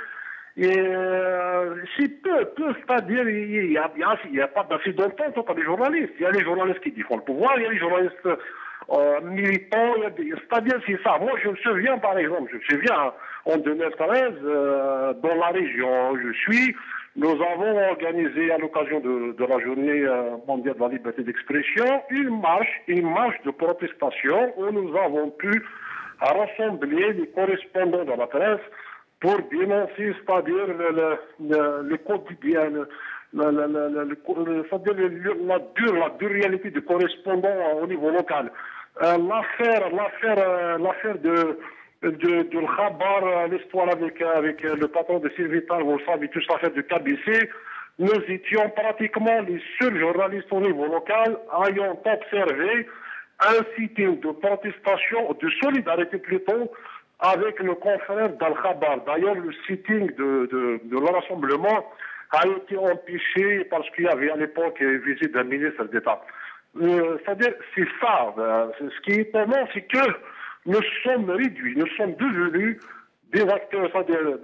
c'est peu, c'est-à-dire, il n'y a pas d'assez d'entente entre les journalistes. Il y a les journalistes qui défendent le pouvoir, il y a les journalistes militants, c'est-à-dire, c'est ça. Moi, je me souviens, par exemple, en 2013, dans la région où je suis, nous avons organisé, à l'occasion de la journée mondiale de la liberté d'expression, une marche de protestation où nous avons pu rassembler les correspondants de la presse pour dénoncer, c'est-à-dire le quotidien, la dure réalité du correspondant au niveau local. L'affaire de Khabar, l'histoire avec le patron de Sylvital, vous le savez tous, l'affaire de KBC, nous étions pratiquement les seuls journalistes au niveau local ayant observé un sitting de protestation, de solidarité plutôt, avec le confrère d'Al-Khabar. D'ailleurs, le sitting de le rassemblement a été empêché parce qu'il y avait à l'époque une visite d'un ministre d'État. C'est-à-dire, c'est ça. Ce qui est étonnant, c'est que nous sommes réduits, nous sommes devenus des acteurs, c'est-à-dire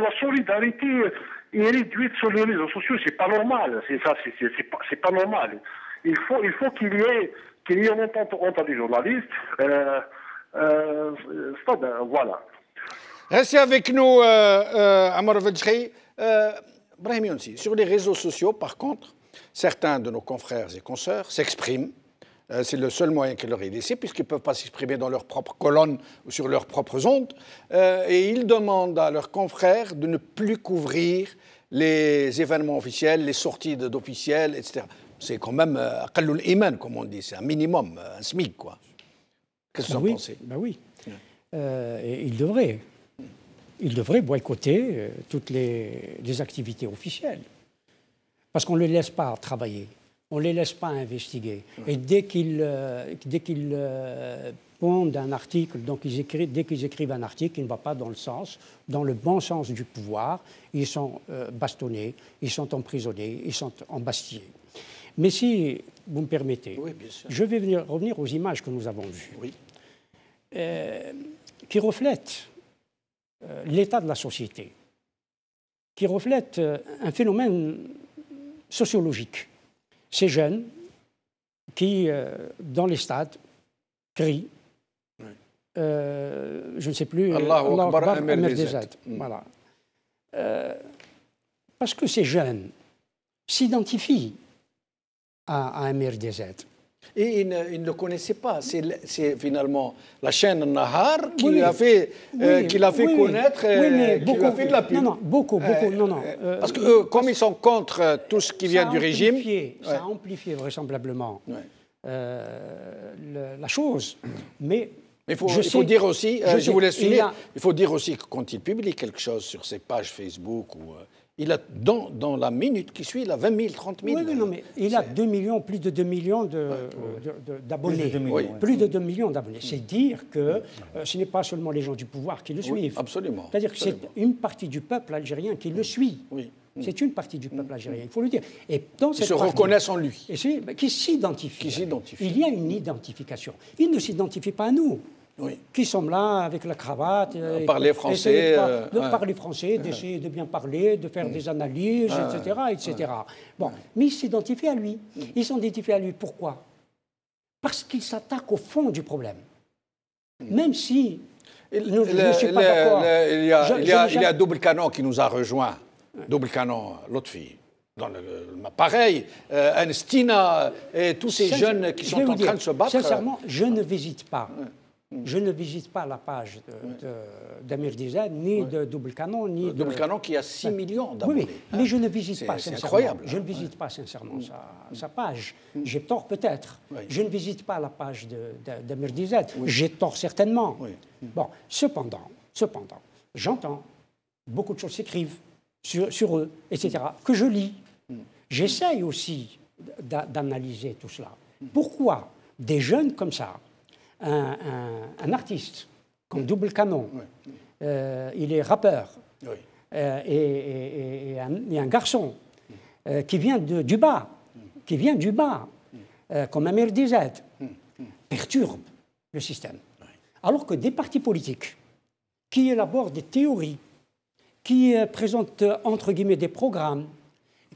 la solidarité est réduite sur les réseaux sociaux. C'est pas normal. C'est pas normal. Il faut qu'il y ait une entente entre les journalistes. Voilà. Restez avec nous, Ammar Vedjri. Brahim Younsi, sur les réseaux sociaux, par contre, certains de nos confrères et consoeurs s'expriment. C'est le seul moyen qui leur est laissé, puisqu'ils ne peuvent pas s'exprimer dans leurs propres colonnes ou sur leurs propres ondes. Et ils demandent à leurs confrères de ne plus couvrir les événements officiels, les sorties d'officiels, etc. C'est quand même aqallul iman, comme on dit, c'est un minimum, un SMIC, quoi. Qu'est-ce que vous en pensez? Oui. Et il devrait boycotter toutes les activités officielles. Parce qu'on ne les laisse pas travailler, on ne les laisse pas investiguer. Et dès qu'ils pondent un article, dès qu'ils écrivent un article qui ne va pas dans le bon sens du pouvoir, ils sont bastonnés, ils sont emprisonnés, ils sont embastillés. Mais si vous me permettez, oui, bien sûr, je vais revenir aux images que nous avons vues, oui, qui reflètent l'état de la société, qui reflètent un phénomène sociologique. Ces jeunes qui, dans les stades, crient, oui, je ne sais plus, Allahu Akbar, MRDZ. Voilà. Parce que ces jeunes s'identifient à MRDZ. Et ils ne le connaissaient pas. C'est finalement la chaîne Nahar qui l'a fait connaître, qui lui a fait de la pub. Non, beaucoup. Parce que comme ils sont contre tout ce qui vient du régime... Ça a amplifié vraisemblablement la chose. Mais il faut dire aussi, je vous laisse finir, il faut dire aussi que quand il publie quelque chose sur ses pages Facebook, il a, dans la minute qui suit, il a 20 000, 30 000. Oui, non, mais il a plus de 2 millions d'abonnés. Plus de 2 millions d'abonnés. C'est dire que ce n'est pas seulement les gens du pouvoir qui le suivent. Absolument. C'est-à-dire que c'est une partie du peuple algérien qui le suit. Oui. C'est une partie du peuple algérien, il faut le dire. Et dans Ils se reconnaissent en lui. Qui s'identifient. Il y a une identification. Ils ne s'identifient pas à nous. Oui. Qui sommes là avec la cravate, parler français, parler français, d'essayer de bien parler, de faire des analyses, etc. Bon, mais ils s'identifient à lui. Ils s'identifient à lui. Pourquoi? Parce qu'ils s'attaquent au fond du problème. Même si je ne suis pas d'accord. Il y a Double Canon qui nous a rejoint. Double Canon, l'autre fille. Pareil, Anestina et tous ces jeunes qui sont en train de se battre. Sincèrement, je ne visite pas. Je ne visite pas la page d'Amir Dizad, ni de Double Canon, ni Double Canon qui a 6 millions d'abonnés. Oui, mais je ne visite pas sincèrement. C'est incroyable. Je ne visite pas sincèrement sa page. J'ai tort peut-être. Oui. Je ne visite pas la page d'Amir Dizad. Oui. J'ai tort certainement. Oui. Bon, cependant, j'entends beaucoup de choses s'écrivent sur eux, etc., que je lis. J'essaye aussi d'analyser tout cela. Pourquoi des jeunes comme ça, un artiste comme Double Canon, il est rappeur, et un garçon qui vient du bas, comme Amir Dizad, perturbe le système. Alors que des partis politiques qui élaborent des théories, qui présentent entre guillemets des programmes,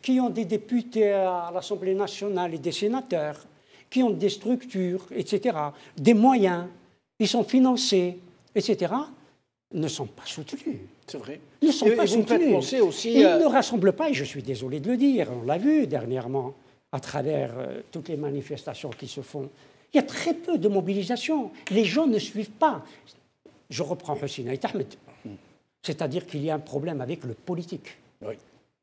qui ont des députés à l'Assemblée nationale et des sénateurs, qui ont des structures, etc., des moyens, ils sont financés, etc., ne sont pas soutenus. C'est vrai. Ils ne sont pas soutenus. Ils ne rassemblent pas, et je suis désolé de le dire, on l'a vu dernièrement, à travers toutes les manifestations qui se font. Il y a très peu de mobilisation. Les gens ne suivent pas. Je reprends Hussein Ait Ahmed. C'est-à-dire qu'il y a un problème avec le politique. Oui.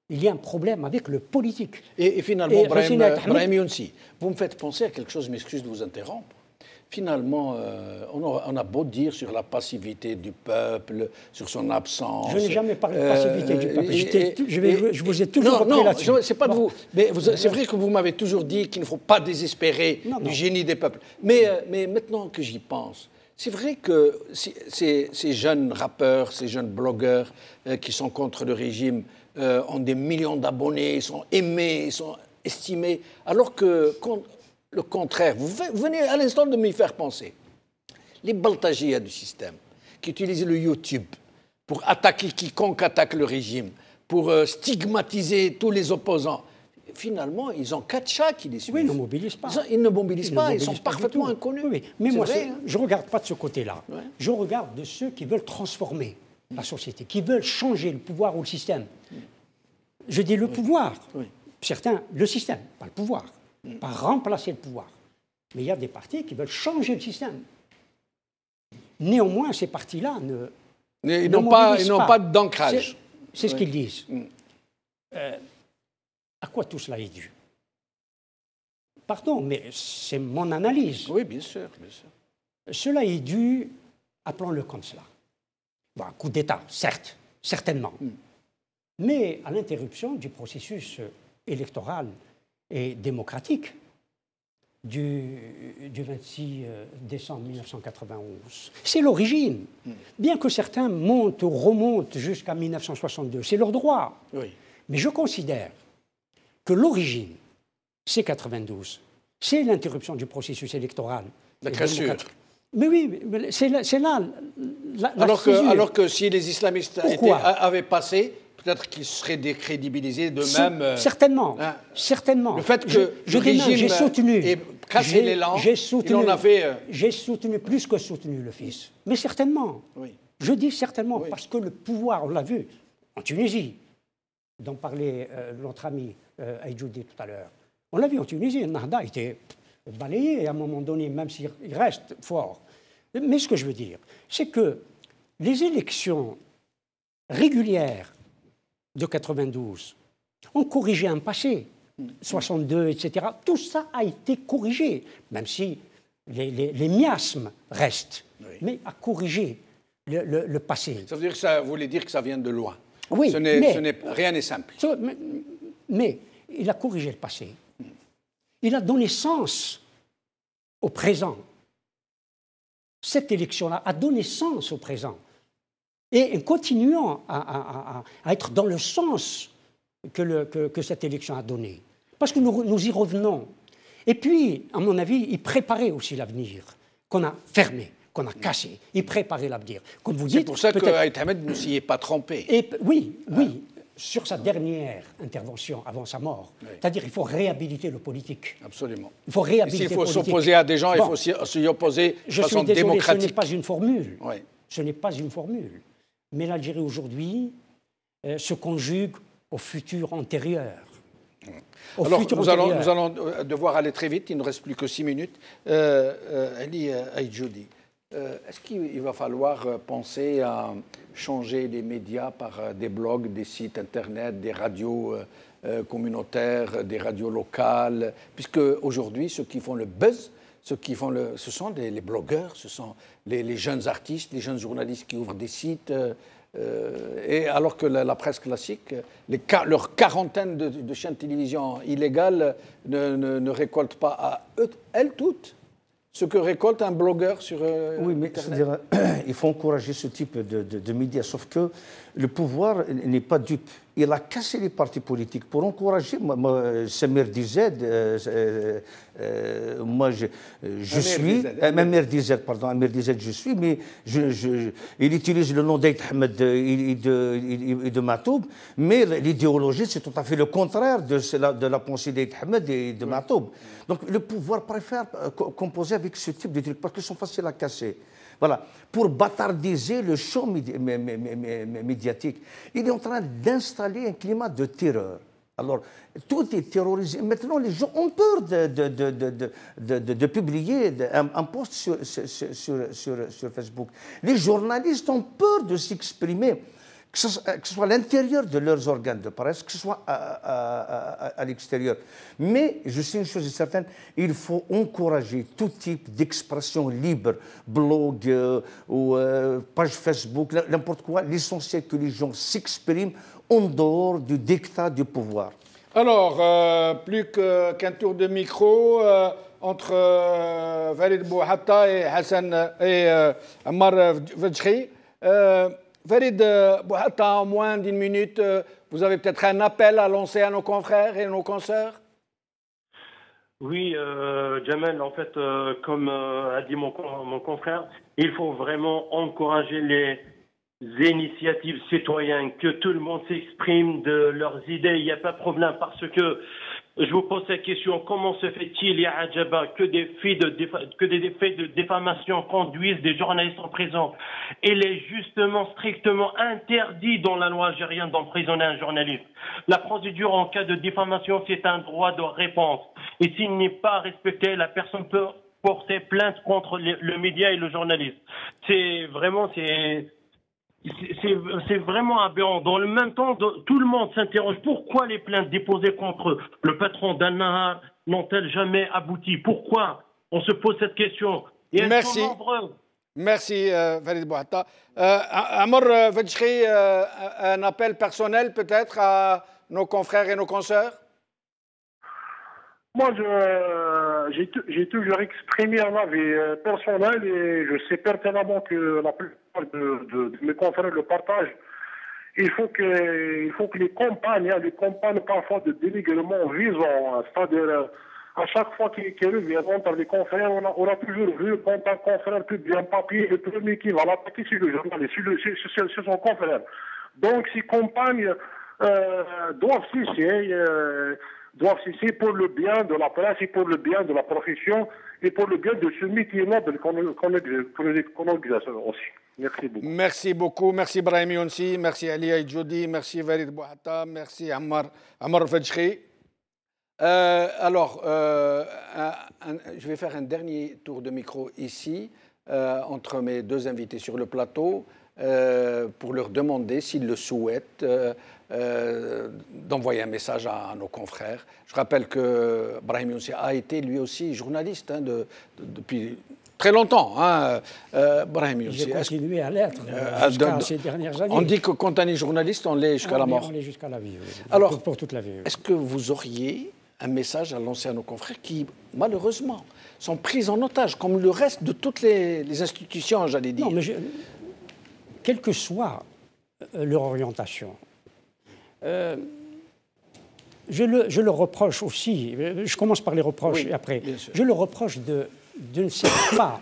Il y a un problème avec le politique. Et finalement, Brahim Younsi, vous me faites penser à quelque chose, je m'excuse de vous interrompre. Finalement, on a beau dire sur la passivité du peuple, sur son absence. Je n'ai jamais parlé de passivité du peuple. Je vous ai toujours repris là-dessus. Non, c'est pas de vous. Mais c'est vrai que vous m'avez toujours dit qu'il ne faut pas désespérer du génie des peuples. Mais maintenant que j'y pense, c'est vrai que ces jeunes rappeurs, ces jeunes blogueurs qui sont contre le régime ont des millions d'abonnés, sont aimés, sont estimés, alors que le contraire, vous venez à l'instant de m'y faire penser. Les baltagias du système qui utilisent le YouTube pour attaquer quiconque attaque le régime, pour stigmatiser tous les opposants, finalement, ils ont 4 chats qui les suivent. Oui, ils ne mobilisent pas. Ils ne mobilisent pas, ils sont parfaitement inconnus. Oui. Mais moi, je ne regarde pas de ce côté-là. Ouais. Je regarde de ceux qui veulent transformer la société, qui veulent changer le pouvoir ou le système. Je dis le pouvoir. Oui. Certains, le système, pas le pouvoir. Pas remplacer le pouvoir. Mais il y a des partis qui veulent changer le système. Néanmoins, ces partis-là ils n'ont pas d'ancrage. C'est ce qu'ils disent. À quoi tout cela est dû? Pardon, mais c'est mon analyse. Oui, bien sûr. Cela est dû, appelons-le comme cela. Bon, un coup d'État, certes, certainement. Mais à l'interruption du processus électoral et démocratique du 26 décembre 1991. C'est l'origine. Bien que certains montent ou remontent jusqu'à 1962, c'est leur droit. Oui. Mais je considère que l'origine, c'est 92. C'est l'interruption du processus électoral. La cassure. Mais oui, c'est là alors que si les islamistes avaient passé, peut-être qu'ils seraient décrédibilisés d'eux-mêmes. Certainement. Certainement. Le fait que le régime ait cassé l'élan, il en a fait... J'ai soutenu plus que soutenu le fils. Mais certainement. Oui. Je dis certainement, parce que le pouvoir, on l'a vu, en Tunisie, dont parlait notre ami Aïdjoudi tout à l'heure. On l'a vu en Tunisie, le Nahda était balayé à un moment donné, même s'il reste fort. Mais ce que je veux dire, c'est que les élections régulières de 92 ont corrigé un passé, 62, etc. Tout ça a été corrigé, même si les miasmes restent, mais a corrigé le passé. Ça veut dire que ça voulait dire que ça vient de loin. Oui, rien n'est simple. Mais il a corrigé le passé. Il a donné sens au présent. Cette élection-là a donné sens au présent. Et continuant à être dans le sens que cette élection a donné. Parce que nous y revenons. Et puis, à mon avis, il préparait aussi l'avenir, qu'on a fermé, qu'on a cassé. Il préparait l'avenir. Comme vous dites, c'est pour ça qu'Aït Ahmed ne s'y est pas trompé. Et, oui, sur sa dernière intervention avant sa mort. Oui. C'est-à-dire qu'il faut réhabiliter le politique. Absolument. Il faut réhabiliter le politique. S'il faut s'opposer à des gens, il faut s'y opposer de façon démocratique. Ce n'est pas une formule. Oui. Ce n'est pas une formule. Mais l'Algérie aujourd'hui se conjugue au futur antérieur. Alors, nous allons devoir aller très vite, il ne reste plus que 6 minutes. Ali Aïdjoudi, est-ce qu'il va falloir penser à changer les médias par des blogs, des sites internet, des radios communautaires, des radios locales, puisque aujourd'hui, ceux qui font le buzz, ce sont les blogueurs, ce sont les jeunes artistes, les jeunes journalistes qui ouvrent des sites. Et alors que la presse classique, leur quarantaine de chaînes de télévision illégales ne récoltent pas à elles toutes ce que récolte un blogueur sur oui, mais Internet. Il faut encourager ce type de médias, sauf que le pouvoir n'est pas dupe. Il a cassé les partis politiques pour encourager. Samir Dized, moi je suis. Amir Dized, pardon, Amir Dized, je suis, mais il utilise le nom d'Aït Ahmed et de Matoub, mais l'idéologie, c'est tout à fait le contraire de la pensée d'Aït Ahmed et de Matoub. Donc le pouvoir préfère composer avec ce type de trucs parce qu'ils sont faciles à casser. Voilà, pour bâtardiser le champ médiatique. Il est en train d'installer un climat de terreur. Alors, tout est terrorisé. Maintenant, les gens ont peur de publier un post sur Facebook. Les journalistes ont peur de s'exprimer, que ce soit à l'intérieur de leurs organes de presse, que ce soit à l'extérieur. Mais je sais une chose est certaine, il faut encourager tout type d'expression libre, blog ou page Facebook, n'importe quoi. L'essentiel que les gens s'expriment en dehors du dictat du pouvoir. Alors, plus qu'un tour de micro entre Farid Bouhatta et Hassan et Ammar Vedjri. Farid Bouhatta, en moins d'une minute, vous avez peut-être un appel à lancer à nos confrères et nos consoeurs? Oui, Jamel, en fait, comme a dit mon confrère, il faut vraiment encourager les initiatives citoyennes, que tout le monde s'exprime de leurs idées, il n'y a pas de problème, parce que je vous pose la question, comment se fait-il, ya Adjaba, que des faits de diffamation conduisent des journalistes en prison? Il est justement strictement interdit dans la loi algérienne d'emprisonner un journaliste. La procédure en cas de diffamation, c'est un droit de réponse. Et s'il n'est pas respecté, la personne peut porter plainte contre le média et le journaliste. C'est vraiment aberrant. Dans le même temps, tout le monde s'interroge pourquoi les plaintes déposées contre le patron d'Al-Nahar n'ont-elles jamais abouti? Pourquoi? On se pose cette question. Et elles sont nombreuses. Merci, Farid Bouhatta. Ammar Vedjri, un appel personnel peut-être à nos confrères et nos consoeurs? Moi, j'ai toujours exprimé un avis personnel et je sais pertinemment que la plupart de mes confrères le partagent. Il faut que les campagnes parfois de dénigrement visant, c'est-à-dire à chaque fois qu'ils reviennent par les confrères, on a toujours vu quand un confrère publie un papier, le premier qui va l'attaquer, c'est le journaliste, c'est son confrère. Donc ces campagnes doivent cesser pour le bien de la presse et pour le bien de la profession et pour le bien de ce métier noble qu'on exerce aussi. Merci beaucoup. Merci beaucoup. Merci Brahim Younsi, merci Ali Aïdjoudi, merci Farid Bouhatta, merci Ammar Vedjri. Je vais faire un dernier tour de micro ici, entre mes deux invités sur le plateau, pour leur demander s'ils le souhaitent, d'envoyer un message à nos confrères. Je rappelle que Brahim Younsi a été lui aussi journaliste depuis très longtemps. Brahim Younsi. J'ai continué à l'être jusqu'à ces dernières années. On dit que quand on est journaliste, on l'est jusqu'à la mort. On l'est jusqu'à la vie, oui. Alors, pour toute la vie. Oui. Est-ce que vous auriez un message à lancer à nos confrères qui, malheureusement, sont pris en otage, comme le reste de toutes les institutions, j'allais dire? Non, mais quelle que soit leur orientation, je le reproche aussi, je commence par les reproches et après, je le reproche de ne savoir pas,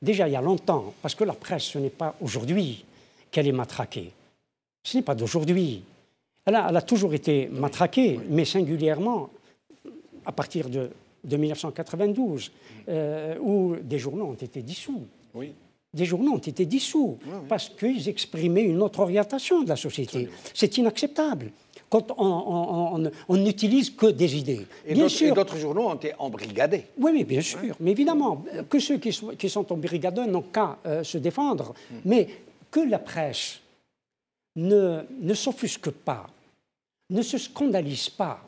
déjà il y a longtemps, parce que la presse, ce n'est pas aujourd'hui qu'elle est matraquée. Ce n'est pas d'aujourd'hui. Elle a toujours été matraquée, mais singulièrement à partir de 1992, où des journaux ont été dissous. Oui. Des journaux ont été dissous parce qu'ils exprimaient une autre orientation de la société. C'est inacceptable quand on n'utilise que des idées. Et d'autres journaux ont été embrigadés. Oui, mais bien sûr. Mais évidemment, que ceux qui sont embrigadés n'ont qu'à se défendre. Mais que la presse ne s'offusque pas, ne se scandalise pas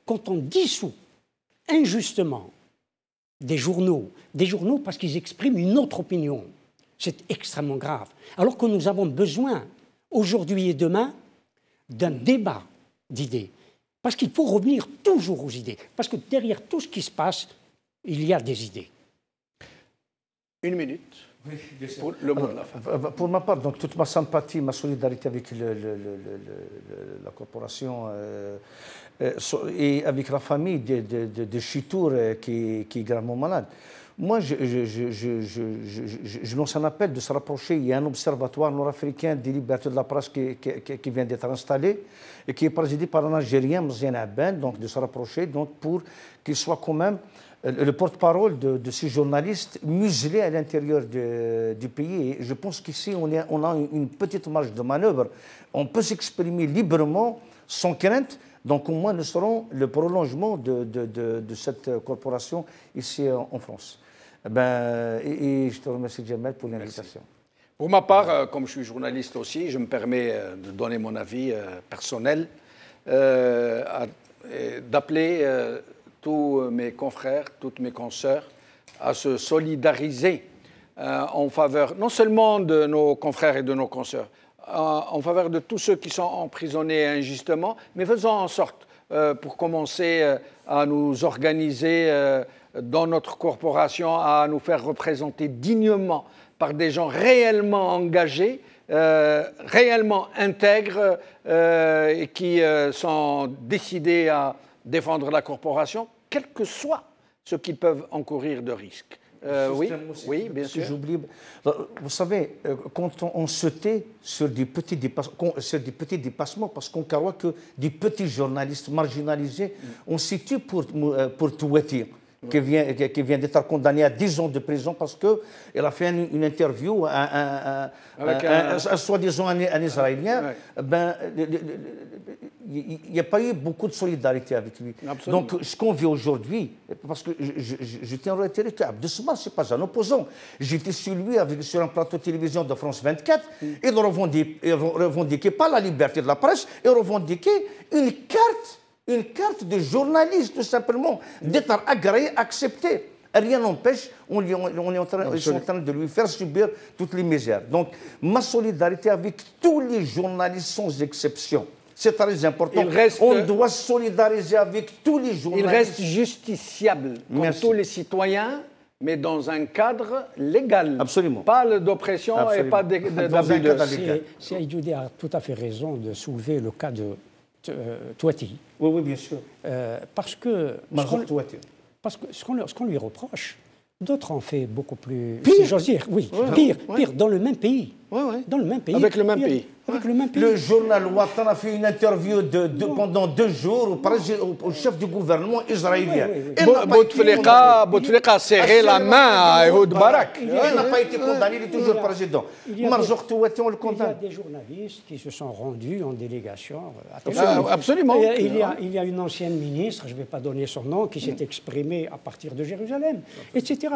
quand on dissout injustement des journaux parce qu'ils expriment une autre opinion. C'est extrêmement grave. Alors que nous avons besoin, aujourd'hui et demain, d'un débat d'idées. Parce qu'il faut revenir toujours aux idées. Parce que derrière tout ce qui se passe, il y a des idées. Une minute. Oui, pour le mot de la fin. Pour ma part, donc, toute ma sympathie, ma solidarité avec la corporation et avec la famille de Chitour qui est gravement malade. Moi, je lance un appel de se rapprocher. Il y a un observatoire nord-africain des libertés de la presse qui vient d'être installé et qui est présidé par un Algérien, Mziane Abben, donc de se rapprocher pour qu'il soit quand même le porte-parole de ces journalistes muselés à l'intérieur du pays. Et je pense qu'ici, on a une petite marge de manœuvre. On peut s'exprimer librement, sans crainte. Donc, au moins, nous serons le prolongement de cette corporation ici en France. Et je te remercie, Djamel, pour l'invitation. Pour ma part, comme je suis journaliste aussi, je me permets de donner mon avis personnel, d'appeler tous mes confrères, toutes mes consoeurs à se solidariser en faveur non seulement de nos confrères et de nos consoeurs, en faveur de tous ceux qui sont emprisonnés injustement, mais faisons en sorte, pour commencer à nous organiser dans notre corporation, à nous faire représenter dignement par des gens réellement engagés, réellement intègres et qui sont décidés à défendre la corporation, quel que soit ce qu'ils peuvent encourir de risques. Oui, bien sûr. Vous savez, quand on se tait sur des petits dépassements, parce qu'on croit que des petits journalistes marginalisés, on se situe pour Touati, qui vient d'être condamné à 10 ans de prison parce qu'elle a fait une interview à soi-disant un Israélien. Il n'y a pas eu beaucoup de solidarité avec lui. Absolument. Donc, ce qu'on vit aujourd'hui, parce que je tiens à réitérer que Abdesmal, ce n'est pas un opposant. J'étais sur lui sur un plateau de télévision de France 24. Il ne revendiquait pas la liberté de la presse, il revendiquait une carte de journaliste, tout simplement, d'être agréé, accepté. Rien n'empêche, ils sont en train de lui faire subir toutes les misères. Donc, ma solidarité avec tous les journalistes sans exception. C'est très important. On doit solidariser avec tous les journalistes. Il reste justiciable comme tous les citoyens, mais dans un cadre légal. Absolument. Pas d'oppression et pas d'abus de... Si Aïdjoudi a tout à fait raison de soulever le cas de Touati. Oui, bien sûr. Parce que ce qu'on lui reproche, d'autres ont fait beaucoup plus... Pire, si j'ose dire, oui. Pire, dans le même pays. Dans le même pays. Avec le même pays. Le journal Watan a fait une interview pendant 2 jours au chef du gouvernement israélien. Bouteflika a serré la main à Ehud Barak. Il n'a pas été condamné, il est toujours président. Marzouk Touati, on le condamne. Il y a des journalistes qui se sont rendus en délégation. Absolument. Il y a une ancienne ministre, je ne vais pas donner son nom, qui s'est exprimée à partir de Jérusalem, etc.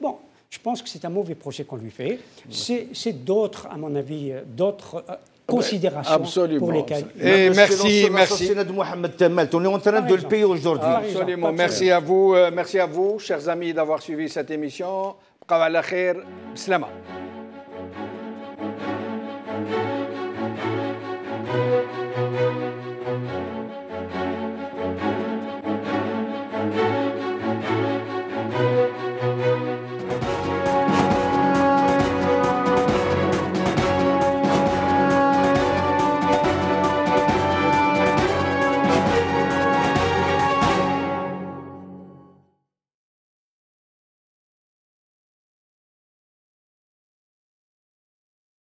Bon. Je pense que c'est un mauvais procès qu'on lui fait. C'est d'autres, à mon avis, d'autres considérations pour lesquelles... Et merci. De Mohamed Temelt. On est en train de le payer aujourd'hui. Absolument. Merci à vous, chers amis, d'avoir suivi cette émission. Bqaw ala khair. Bislama.